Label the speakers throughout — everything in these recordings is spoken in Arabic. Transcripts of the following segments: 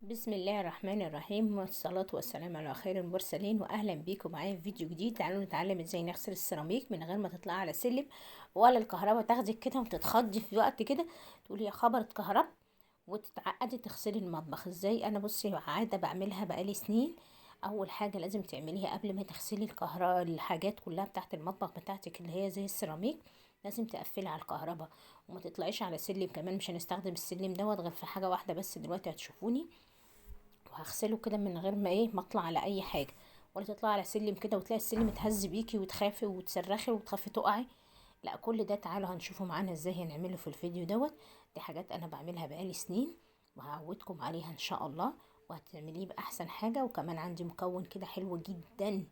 Speaker 1: بسم الله الرحمن الرحيم، والصلاة والسلام على خير المرسلين. وأهلا بيكم معايا في فيديو جديد. تعالوا نتعلم ازاي نغسل السيراميك من غير ما تطلعي على سلم ولا الكهرباء تاخدك كده وتتخضي في وقت كده تقولي يا خبر اتكهربت وتتعقدي تغسلي المطبخ. ازاي؟ انا بصي عادة بعملها بقالي سنين. اول حاجة لازم تعمليها قبل ما تغسلي الكهرباء، الحاجات كلها بتاعت المطبخ بتاعتك اللي هي زي السيراميك، لازم تقفلي على الكهرباء وما تطلعيش على سلم. كمان مش هنستخدم السلم دوت غير في حاجة واحدة بس دلوقتي هتشوفوني، وهغسله كده من غير ما ما اطلع على اي حاجه. ولا تطلع على سلم كده وتلاقي السلم اتهز بيكي وتخافي وتصرخي وتخافي تقعي. لا، كل ده تعالوا هنشوفه معانا ازاي هنعمله في الفيديو دوت. دي حاجات انا بعملها بقالي سنين وهعودكم عليها ان شاء الله، وهتعمليه باحسن حاجه. وكمان عندي مكون كده حلو جدا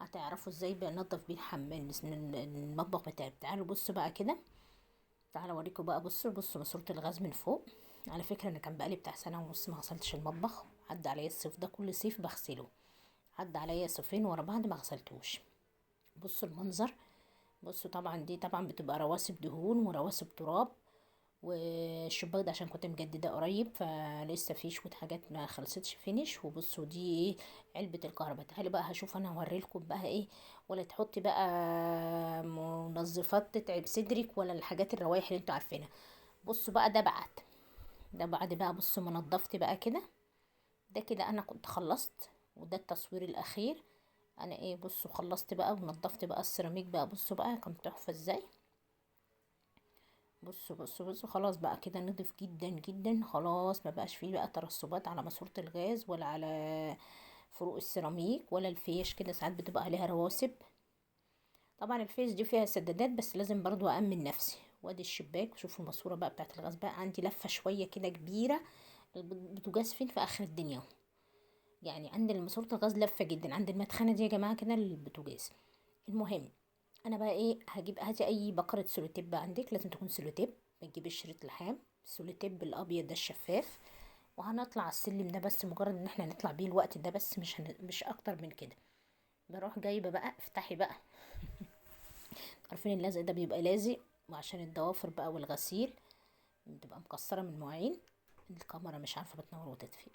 Speaker 1: هتعرفوا ازاي بنضف بيه الحمام المطبخ بتاعي. تعالوا بصوا بقى كده، تعالوا اوريكم بقى. بصوا ماسوره الغاز من فوق. على فكره انا كان بقالي بتاع سنه ونص ما غسلتش المطبخ، عدى عليا الصيف ده كل صيف بغسله، عدى عليا صيفين ورا بعض ما غسلتوش. بصوا المنظر. بصوا طبعا دي طبعا بتبقى رواسب دهون ورواسب تراب، والشباك ده عشان كنت مجدده قريب فلسه فيه شويه حاجات ما خلصتش فينش. وبصوا دي علبه الكهرباء. تعالي بقى هشوف انا هوريلكم بقى ولا تحطي بقى منظفات تتعب صدرك ولا الحاجات الروايح اللي انتوا عارفينها. بصوا بقى ده بعد بقى بصوا ما نضفت بقى كده. ده كده انا كنت خلصت، وده التصوير الاخير. انا بصوا خلصت بقى ونضفت بقى السيراميك بقى. بصوا بقى كان تحفه ازاي. بصوا خلاص بقى كده نضف جدا جدا. خلاص ما بقاش فيه بقى ترسبات على ماسورة الغاز ولا على فروق السيراميك ولا الفيش كده، ساعات بتبقى عليها رواسب. طبعا الفيش دي فيها سدادات بس لازم برضو أأمن نفسي. وادي الشباك. شوفوا الماسورة بقى بتاعت الغاز بقى عندي لفة شوية كده كبيرة. البوتاجاز فين؟ في اخر الدنيا. يعني عند ماسورة الغاز لفة جدا عند المدخنة دي يا جماعة كده البوتاجاز. المهم، انا بقى هجيب، هاتي اي بكرة سولوتيب عندك، لازم تكون سولوتيب. بتجيبي شريط لحام السولوتيب الابيض ده الشفاف، وهنطلع على السلم ده بس مجرد ان احنا نطلع بيه الوقت ده بس، مش اكتر من كده. بروح جايبه بقى، افتحي بقى. عارفين اللزق ده بيبقى لازق وعشان الضوافر بقى والغسيل بتبقى مكسره من المواعين. الكاميرا مش عارفه بتنور وتطفي.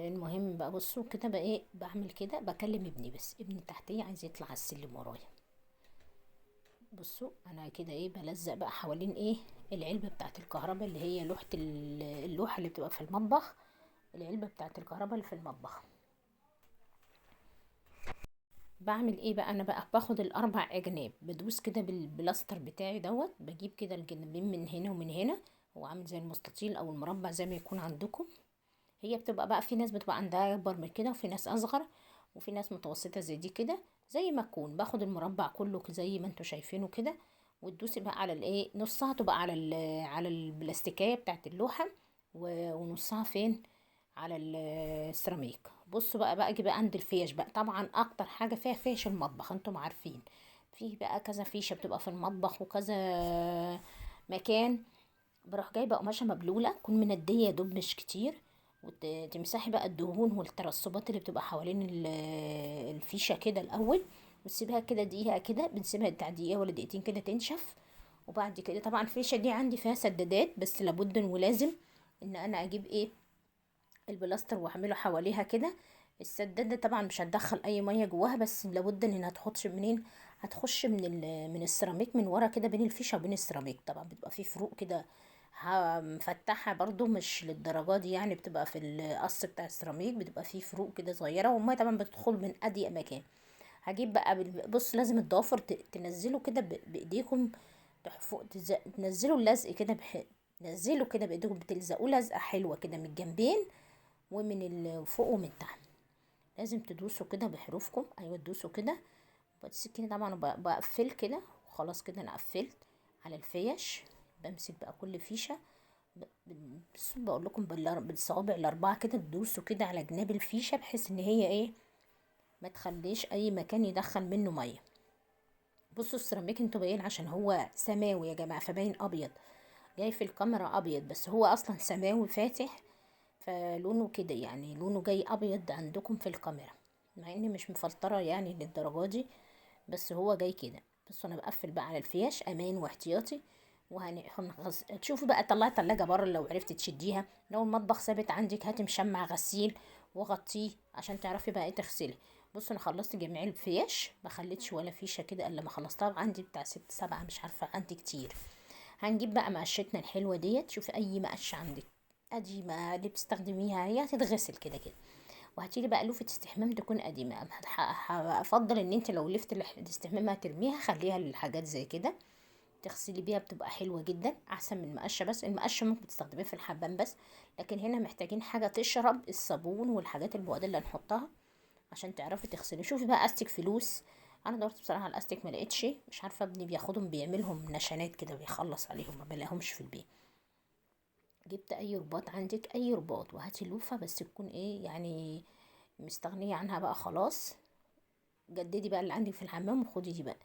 Speaker 1: المهم بقى بصوا كده بقى بعمل كده، بكلم ابني بس ابني تحتيه عايز يطلع على السلم ورايا. بصوا انا كده بلزق بقى حوالين العلبه بتاعت الكهرباء اللي هي لوحه اللوحه اللي بتبقى في المطبخ. العلبه بتاعت الكهرباء اللي في المطبخ. بعمل بقى انا بقى باخد الاربع اجناب بدوس كده بالبلاستر بتاعي دوت. بجيب كده الجنبين من هنا ومن هنا، هو عامل زي المستطيل او المربع زي ما يكون عندكم. هي بتبقى بقى في ناس بتبقى عندها اكبر من كده وفي ناس اصغر وفي ناس متوسطه زي دي كده. زي ما اكون باخد المربع كله زي ما انتوا شايفينه كده، وتدوسي بقى على نصها تبقى على على البلاستيكيه بتاعت اللوحه، ونصها فين؟ على السيراميك. بصوا بقى اجي بقى عند الفيش بقى. طبعا اكتر حاجه فيها فيش المطبخ انتم عارفين، فيه بقى كذا فيشه بتبقى في المطبخ وكذا مكان. بروح جايبه قماشه مبلوله تكون منديه يا دوب مش كتير، وتمسحي بقى الدهون والترسبات اللي بتبقى حوالين الفيشه كده الاول، وتسيبها كده دقيقه كده. بنسيبها بتاع دقيقه ولا دقيقتين كده تنشف. وبعد كده طبعا الفيشه دي عندي فيها سدادات بس لابد ولازم ان انا اجيب البلاستر واعمله حواليها كده. السداد ده طبعا مش هتدخل اي ميه جواها بس لابد انها تخش منين؟ هتخش من السيراميك من ورا كده بين الفيشه وبين السيراميك. طبعا بتبقى في فروق كده مفتحه برضو مش للدرجه دي، يعني بتبقى في القص بتاع السيراميك بتبقى في فروق كده صغيره، والميه طبعا بتدخل من اضيق مكان. هجيب بقى بص لازم الضوافر تنزلوا كده بايديكم. تنزلوا اللزق كده تنزلوا كده بايديكم، بتلزقوا لزقه حلوه كده من الجنبين ومن فوق ومن تحت. لازم تدوسوا كده بحروفكم، ايوه تدوسوا كده. بالسكينه طبعا بقفل كده. وخلاص كده انا قفلت على الفيش. بمسك بقى كل فيشه بس بقول لكم بالصوابع الاربعه كده تدوسوا كده على جناب الفيشه بحيث ان هي ما تخليش اي مكان يدخل منه ميه. بصوا السيراميك انتوا باين عشان هو سماوي يا جماعه فباين ابيض، جاي في الكاميرا ابيض بس هو اصلا سماوي فاتح، فلونه كده يعني لونه جاي ابيض عندكم في الكاميرا، مع اني مش مفلتره يعني للدرجه دي، بس هو جاي كده. بس انا بقفل بقى على الفيش امان واحتياطي. تشوفي بقى طلعي التلاجة بره لو عرفتي تشديها. لو المطبخ ثابت عندك هاتي مشمع غسيل وغطيه عشان تعرفي بقى ايه تغسلي. بصوا انا خلصت جميع الفيش، ما خليتش ولا فيشه كده الا لما خلصتها، عندي بتاع 6 7 مش عارفه، عندي كتير. هنجيب بقى مقشتنا الحلوه ديت، شوفي اي مقش عندك قديمه اللي بتستخدميها هي هتتغسل كده كده. وهاتيلي بقى لوفة استحمام تكون قديمة. افضل ان انت لو لفت الاستحمام هترميها، خليها للحاجات زي كده تغسلي بيها، بتبقى حلوة جدا احسن من المقشة. بس المقشة ممكن تستخدميه في الحمام بس، لكن هنا محتاجين حاجة تشرب الصابون والحاجات البعاد اللي هنحطها عشان تعرفي تغسلي. شوفي بقى استك فلوس، انا دورت بصراحة على الاستك ما لقيتش، مش عارفة ابني بياخدهم بيعملهم نشانات كده بيخلص عليهم، ما بلاقيهمش في البيت. جبت اي رباط عندك، اي رباط، وهاتي لوفة بس تكون ايه يعني مستغنية عنها بقى خلاص. جددي بقى اللي عندك في الحمام وخدي دي بقى،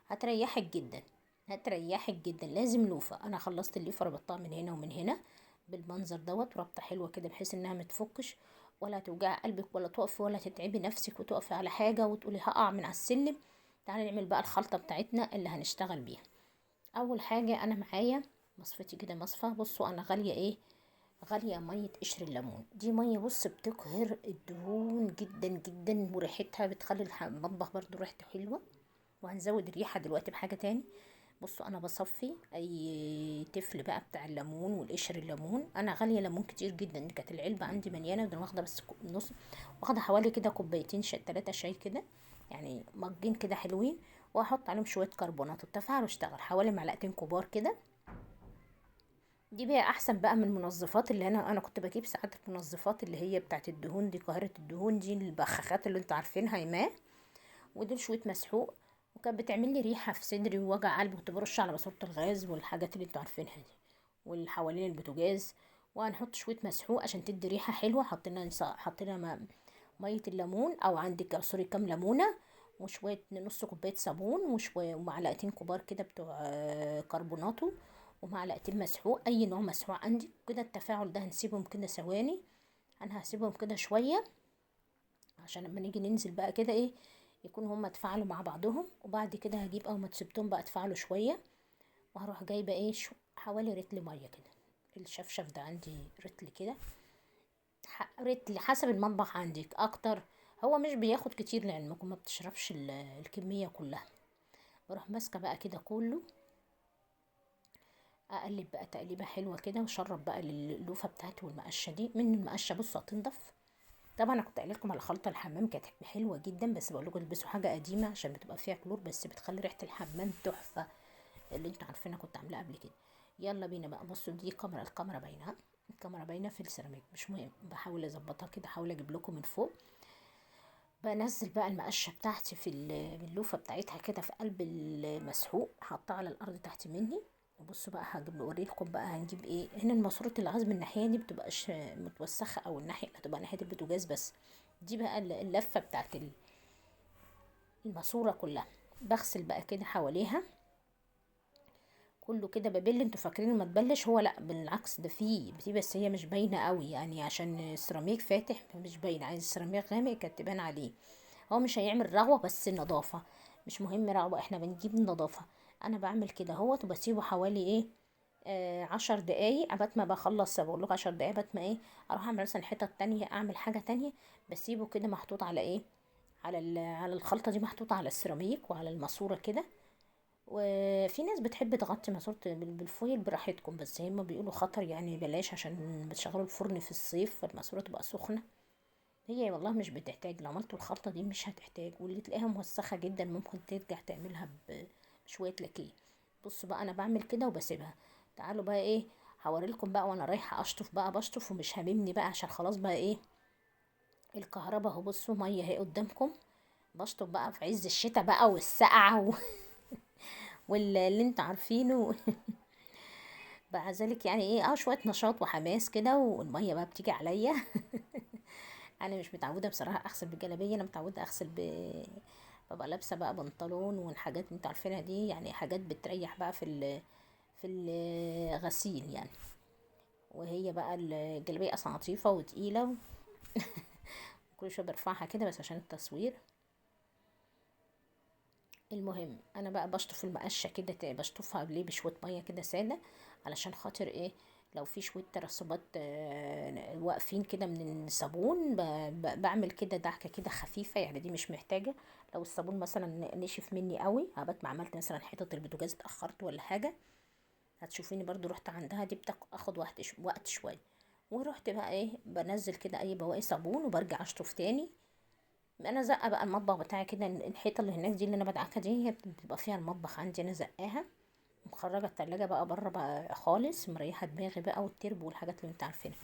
Speaker 1: هتريحك جدا، هتريحك جدا. لازم لوفة. انا خلصت الليفة ربطتها من هنا ومن هنا بالمنظر دوت، وربطة حلوة كده بحيث انها متفكش ولا توجع قلبك ولا تقفي ولا تتعبي نفسك وتقفي على حاجة وتقولي هقع من على السلم. تعالي نعمل بقى الخلطة بتاعتنا اللي هنشتغل بيها. اول حاجة انا معايا مصفتي كده مصفى. بصوا انا غالية ايه، غالية مية قشر الليمون. دي مية بص بتقهر الدهون جدا جدا، وريحتها بتخلي المطبخ برضو ريحته حلوة. وهنزود الريحة دلوقتي بحاجة تاني. بصوا انا بصفي اي تفل بقى بتاع الليمون والقشر الليمون. انا غالية ليمون كتير جدا، دي كانت العلبة عندي مليانة، ده واخدة بس نص، واخدة حوالي كده كوبايتين 3 شاي كده، يعني مجين كده حلوين. واحط عليهم شوية كربونات التفاعل واشتغل حوالي معلقتين كبار كده. دي بقى احسن بقى من المنظفات اللي انا كنت بجيب ساعات المنظفات اللي هي بتاعت الدهون دي، قاهرة الدهون دي، البخاخات اللي انتوا عارفينها يماه. ودول شويه مسحوق، وكانت بتعمل لي ريحه في صدري ووجع قلبي، كنت برش على ماسوره الغاز والحاجات اللي انتوا عارفينها دي واللي حوالين البوتاجاز. وهنحط شويه مسحوق عشان تدي ريحه حلوه. حطينا ميه الليمون او عندك سوري كام ليمونه، وشويه نص كوبايه صابون، وشويه ومعلقتين كبار كده بتوع كربوناتو، ومعلقتين مسحوق اي نوع مسحوق عندك كده. التفاعل ده هنسيبهم كده ثواني، انا هسيبهم كده شويه عشان لما نيجي ننزل بقى كده ايه يكونوا هما اتفاعلوا مع بعضهم. وبعد كده هجيب اول ما تسيبتهم بقى اتفاعلوا شويه، وهروح جايبه ايه حوالي رتل ميه كده. الشفشف ده عندي رتل كده، رتل حسب المطبخ عندك اكتر. هو مش بياخد كتير لعلمكم، ما بتشربش الكميه كلها. بروح ماسكه بقى كده كله، اقلب بقى تقليبه حلوه كده، واشرب بقى اللوفه بتاعتي والمقشه دي. من المقشه بصوا هتنضف. طبعا انا كنت قايله لكم على خلطه الحمام كانت حلوه جدا، بس بقول لكم البسوا حاجه قديمه عشان بتبقى فيها كلور، بس بتخلي ريحه الحمام تحفه، اللي انتوا عارفينها كنت عاملاها قبل كده. يلا بينا بقى. بصوا دي الكاميرا باينه، الكاميرا باينه في السيراميك مش مهم، بحاول اظبطها كده، احاول اجيب لكم من فوق. بنزل بقى المقشه بتاعتي في اللوفه بتاعتها كده في قلب المسحوق، حطها على الارض تحت مني. وبصوا بقى هجيب اوريلكم بقى هنجيب ايه. هنا الماسوره الغاز من الناحيه دي بتبقاش متوسخه، او الناحيه اللي هتبقى ناحيه البوتاجاز بس. دي بقى اللفه بتاعت الماسوره كلها. بغسل بقى كده حواليها كله كده ببل. انتوا فاكرين ما تبلش، هو لا بالعكس ده فيه بس هي مش باينه قوي، يعني عشان السيراميك فاتح مش باينه، عايز السيراميك غامق كانت تبان عليه. هو مش هيعمل رغوه، بس النظافه مش مهم رغوه، احنا بنجيب النظافه. انا بعمل كده اهوت وبسيبه حوالي ايه 10 دقايق عبات ما بخلص. بقول لكم 10 دقايق عبات ما ايه اروح اعمل مثلا حتة تانية، اعمل حاجة تانية. بسيبه كده محطوط على ايه، على الخلطة دي، محطوطة على السيراميك وعلى الماسورة كده. وفي ناس بتحب تغطي ماسورة بالفويل براحتكم، بس هما بيقولوا خطر يعني بلاش، عشان بتشغلوا الفرن في الصيف فالماسورة تبقى سخنة. هي والله مش بتحتاج، لو عملتوا الخلطة دي مش هتحتاج، واللي تلاقيها موسخة جدا ممكن ترجع تعملها بشوية لاكيه. بصوا بقى انا بعمل كده وبسيبها. تعالوا بقى ايه هوريلكم بقى وانا رايحة اشطف بقى، بشطف ومش هاممني بقى عشان خلاص بقى ايه الكهرباء اهو. بصوا مية اهي قدامكم، بشطف بقى في عز الشتاء بقى والسقعة واللي انتوا عارفينه. بقى ذلك يعني ايه شوية نشاط وحماس كده، والمية بقى بتيجي عليا. انا مش متعوده بصراحه اغسل بالجلابيه، انا متعوده اغسل ببقى لابسه بقى بنطلون والحاجات اللي انتوا عارفينها دي، يعني حاجات بتريح بقى في الغسيل يعني. وهي بقى الجلابيه اصلا لطيفه وتقيله كل شويه برفعها كده بس عشان التصوير. المهم انا بقى بشطف المقشه كده، بشطفها قبليه بشويه ميه كده ساده، علشان خاطر ايه؟ لو في شويه ترسبات واقفين كده من الصابون، بعمل كده دعكه كده خفيفه، يعني دي مش محتاجه. لو الصابون مثلا نشف مني قوي، هبات ما عملت مثلا حته البوتاجاز اتاخرت ولا حاجه، هتشوفيني برضو رحت عندها، دي بتاخد وقت شويه. ورحت بقى ايه، بنزل كده اي بواقي صابون وبرجع اشطف تاني. انا زقه بقى المطبخ بتاعي كده، الحيطه اللي هناك دي اللي انا بدعكها دي، هي بتبقى فيها المطبخ عندي، انا زقاها مخرجه التلاجة بقى بره بقى خالص، مريحه دماغي بقى، والتربو والحاجات اللي انت عارفينها.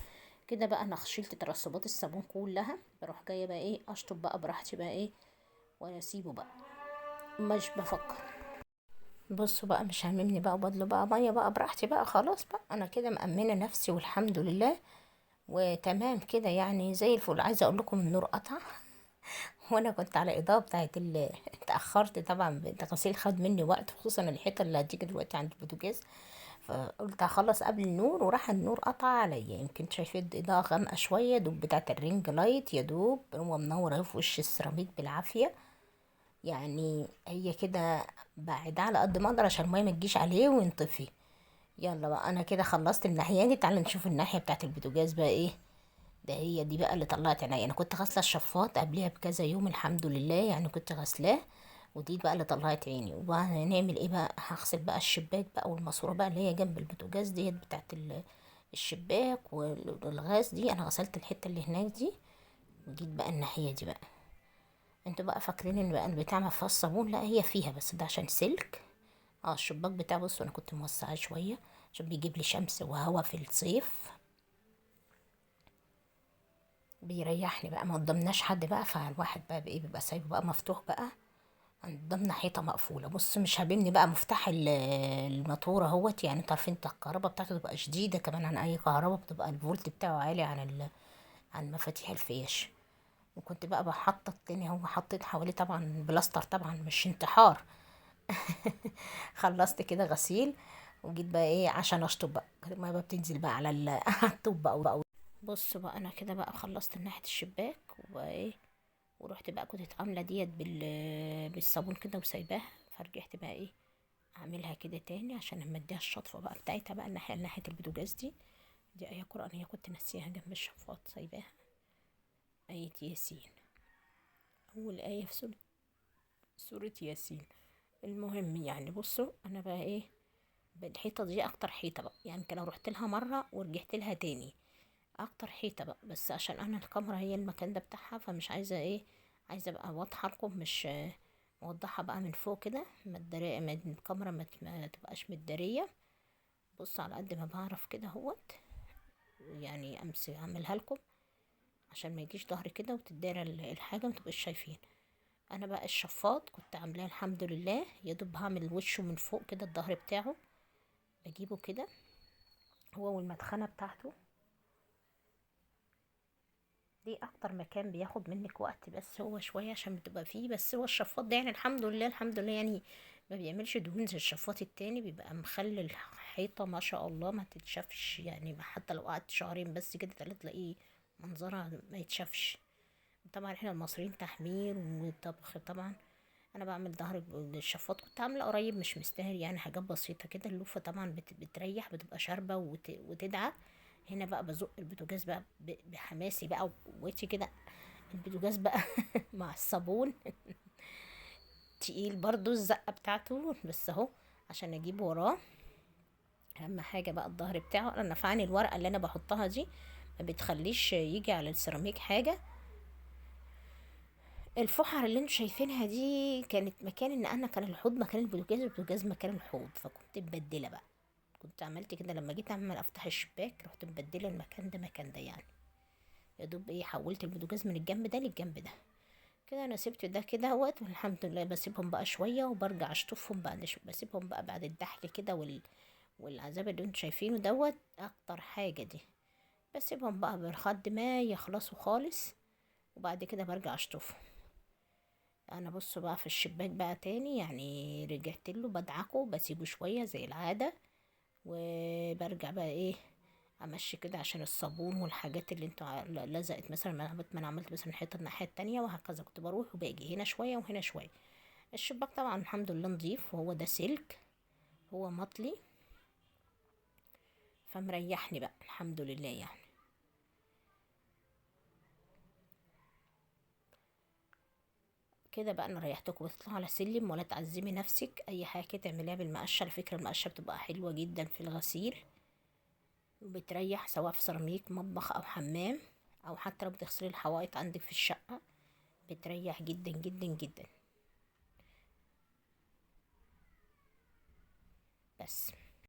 Speaker 1: كده بقى انا شلت ترسبات الصابون كلها، بروح جايه بقى ايه، اشطب بقى براحتي بقى ايه، واسيبه بقى، مش بفكر. بصوا بقى، مش هاممني بقى، وبدله بقى ميه بقى براحتي بقى، خلاص بقى انا كده مأمنه نفسي والحمد لله، وتمام كده يعني زي الفل. عايزه اقول لكم النور قطع وانا كنت على الاضاءه بتاعت اتاخرت طبعا، التغسيل خد مني وقت، خصوصا الحيطه اللي هتيجي دلوقتي عند البوتاجاز، فقلت هخلص قبل النور، وراح النور قطع عليا. يمكن شايفين اضاءه غامقه شويه، دوب بتاعت الرينج لايت، يا دوب هو منور اهو في وش السيراميك بالعافيه، يعني هي كده بعد على قد ما اقدر عشان الميه ما تجيش عليه وينطفي. يلا بقى انا كده خلصت الناحيه دي، تعالى نشوف الناحيه بتاعت البوتاجاز بقى ايه. ده هي دي بقى اللي طلعت عينيا، انا كنت غاسله الشفاط قبلها بكذا يوم الحمد لله، يعني كنت غاسلاه، ودي بقى اللي طلعت عيني. وبقى هنعمل ايه بقى، هغسل بقى الشباك بقى والماسوره بقى اللي هي جنب البوتاجاز ديت بتاعت الشباك والغاز دي، انا غسلت الحته اللي هناك دي، وجيت بقى الناحيه دي بقى. انتوا بقى فاكرين ان بقى البتاع ما فيهاش صابون؟ لا هي فيها، بس ده عشان سلك. الشباك بتاعه، بصوا انا كنت موسعاه شويه عشان بيجيب لي شمس وهوا في الصيف، بيريحني بقى، ما قدامناش حد بقى، فالواحد بقى بايه، بيبقى سايبه بقى مفتوح بقى، قدامنا حيطه مقفوله. بص مش هابمني بقى مفتاح الماتوره اهوت، يعني انتوا عارفين الكهرباء بتاعته تبقى شديده كمان عن اي كهرباء، بتبقى الفولت بتاعه عالي عن عن مفاتيح الفيش. وكنت بقى بحطط تاني، هو حطيت حوالي طبعا بلاستر، طبعا مش انتحار. خلصت كده غسيل، وجيت بقى ايه عشان اشطب بقى، الميه بقى بتنزل بقى على على الطوب بقى. بص بقى انا كده بقى خلصت من ناحيه الشباك، وبقى ايه، ورحت بقى كنت عامله ديت بالصابون كده وسايباها، فرجعت بقى ايه اعملها كده تاني عشان لما اديها الشطفه بقى بتاعتها بقى، الناحيه ناحيه البوتاجاز دي. دي ايه قرانيه كنت ناسيها جنب الشفاط، سايباها، ايه ياسين، اول ايه في سوره ياسين. المهم يعني بصوا انا بقى ايه، الحيطه دي اكتر حيطه بقى، يعني كان لو رحت لها مره ورجعت لها تاني، اكتر حيطه بقى، بس عشان انا الكاميرا هي المكان ده بتاعها، فمش عايزه ايه، عايزه ابقى واضحه لكم، مش موضحه بقى من فوق كده، ما الدري ما الكاميرا ما تبقاش متداريه. بص على قد ما بعرف كده اهوت، يعني امسك اعملها لكم عشان ما يجيش ظهري كده وتدارى الحاجه ما تبقاش شايفين. انا بقى الشفاط كنت عاملاه الحمد لله، يا دوب هعمل وشه من فوق كده، الظهر بتاعه بجيبه كده هو والمدخنه بتاعته، دي اكتر مكان بياخد منك وقت، بس هو شوية عشان بتبقى فيه، بس هو الشفاط ده يعني الحمد لله الحمد لله، يعني ما بيعملش دهون زي الشفاط التاني، بيبقى مخلي الحيطة ما شاء الله ما تتشافش، يعني حتى لو قعدت شهرين بس كده تلاقيه منظرها ما يتشافش. طبعا احنا المصريين تحمير وطبخ طبعا. انا بعمل ظهر الشفاط كنت عامله قريب، مش مستاهل يعني، حاجات بسيطه كده، اللوفه طبعا بتريح، بتبقى شاربه وتدعى. هنا بقى بزق البوتاجاز بقى بحماسي بقى وقوتي كده، البوتاجاز بقى مع الصابون تقيل برضو الزقه بتاعته، بس اهو عشان اجيب وراه. اهم حاجه بقى الظهر بتاعه، انا نفعني الورقه اللي انا بحطها دي، ما بتخليش يجي على السيراميك حاجه. الفحر اللي انتوا شايفينها دي كانت مكان ان انا كان الحوض مكان البوتاجاز، والبوتاجاز مكان الحوض، فكنت مبدله بقى، كنت عملت كده لما جيت اعمل افتح الشباك، رحت مبدله المكان ده مكان ده يعني، يا دوب ايه حولت البوتاجاز من الجنب ده للجنب ده. كده انا سبت ده كده اهوت، والحمد لله بسيبهم بقى شويه وبرجع اشطفهم بعد بسيبهم بقى بعد الدحل كده والعذاب اللي انتوا شايفينه دوت اكتر حاجه دي، بسيبهم بقى لحد ما يخلصوا خالص، وبعد كده برجع اشطفهم. انا بص بقى في الشباك بقى تاني، يعني رجعت له بدعكه بسيبه شويه زي العاده، وبرجع بقى ايه امشي كده عشان الصابون والحاجات اللي انتوا لزقت مثلا، ما انا عملت مثلا حته الناحيه التانية، وهكذا كنت بروح وباجي هنا شويه وهنا شويه. الشباك طبعا الحمد لله نضيف، وهو ده سلك، هو مطلي، فمريحني بقى الحمد لله يعني. كده بقى انا ريحتكم، بتطلعوا على سلم ولا تعزمي نفسك اي حاجه كده تعمليها بالمقشه. على فكره المقشه بتبقى حلوه جدا في الغسيل، وبتريح سواء في سيراميك مطبخ او حمام، او حتى لو بتغسلي الحوائط عندك في الشقه، بتريح جدا جدا جدا. بس